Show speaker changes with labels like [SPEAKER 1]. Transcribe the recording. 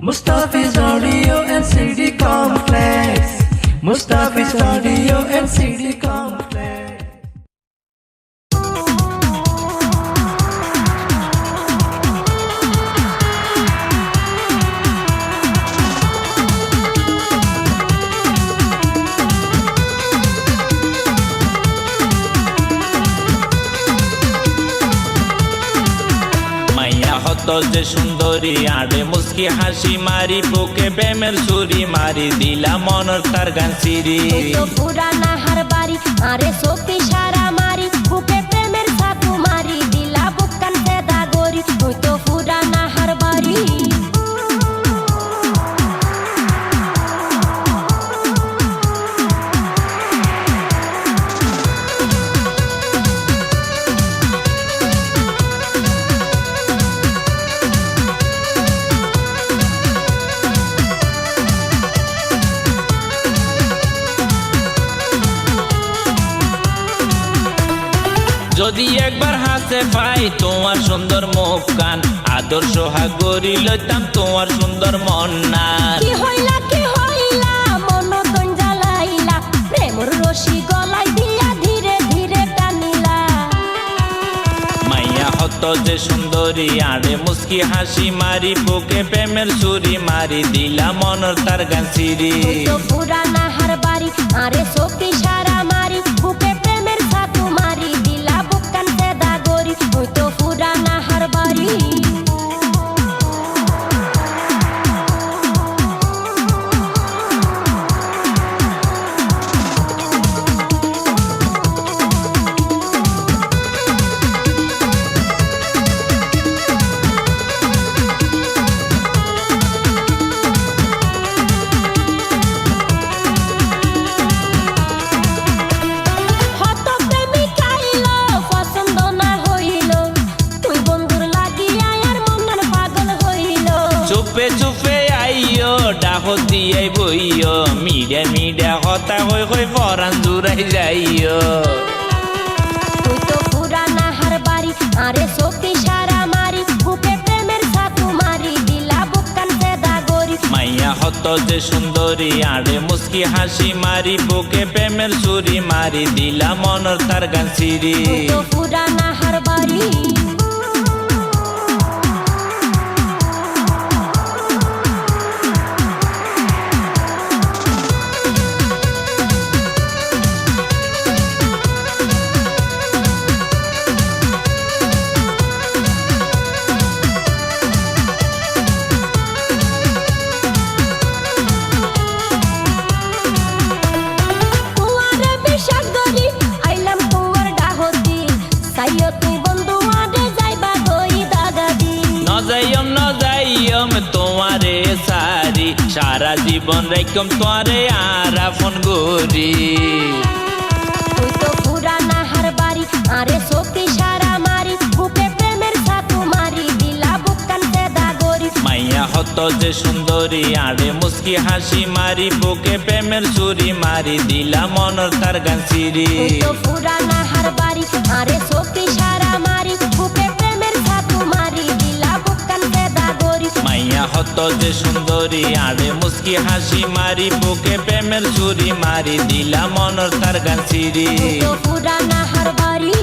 [SPEAKER 1] Mustafi's Audio and CD Complex. Mustafi's Audio and CD Complex.
[SPEAKER 2] হতো যে সুন্দরী আড়ে মুস্কি হাসি মারি বুকে প্রেমের ছুরি মারি দিলা মনের তার গান সিরি
[SPEAKER 3] পুরানা হার বাড়ি আরে চোখে সারা মারি বুকে প্রেমের ছাতু মারি দিলা বুকান পেদা গরি তুই তো পুরানা হার বাড়ি
[SPEAKER 2] যদি একবার হাসে পাই তোমার সুন্দর মুখ কান আদর্শ হাগরি লইতাম তোমার সুন্দর মন না
[SPEAKER 3] কি হইলা মন তন জ্বালাইলা প্রেমর রশি গলাই দিয়া ধীরে ধীরে টানিলা
[SPEAKER 2] মাইয়া হতো যে সুন্দরী আড়ে মুস্কি হাসি মারি বুকে প্রেমের ছুরি মারি দিলা মনের তার গান সিরি
[SPEAKER 3] তো পুরানা হার বাড়ি আরে চোখে সারা মারি বুকে প্রেমের ছাতু মারি দিলা বুকান পেদা গরি তুই তো পুরানা হার বাড়ি
[SPEAKER 2] চুপে চুপে আইও ডাহ দিয়ে বইও মিডে মিডে হতা হই হই পরান জুড়াই যাইও
[SPEAKER 3] তুই তো পুরানা হার বাড়ি আরে চোখে সারা মারি বুকে প্রেমের ছাতু মারি দিলা বুকান পেদা গরি
[SPEAKER 2] মাইয়া হতো যে সুন্দরী আড়ে মুস্কি হাসি মারি বুকে প্রেমের ছুরি মারি দিলা মনের তার গান সিরি
[SPEAKER 3] তুই তো পুরানা হার বাড়ি
[SPEAKER 2] তোমারে সারি সারা জীবন রাইকম তোমারে আর আপন গরি
[SPEAKER 3] তুই তো পুরানা হার বাড়ি আরে চোখে সারা মারি বুকে প্রেমের ছাতু মারি দিলা বুকান পেদা গরি
[SPEAKER 2] মাইয়া হতো যে সুন্দরী আড়ে মুস্কি হাসি মারি বুকে প্রেমের ছুরি মারি দিলা মনের তার গান সিরি
[SPEAKER 3] তুই তো পুরানা হার বাড়ি আরে চোখে সারা মারি বুকে প্রেমের ছাতু মারি দিলা বুকান পেদা গরি
[SPEAKER 2] মাইয়া হতো যে সুন্দরী আড়ে মুস্কি হাসি মারি বুকে প্রেমের ছুরি মারি দিলা মনের তার গান সিরি
[SPEAKER 3] তুই তো পুরানা হার বাড়ি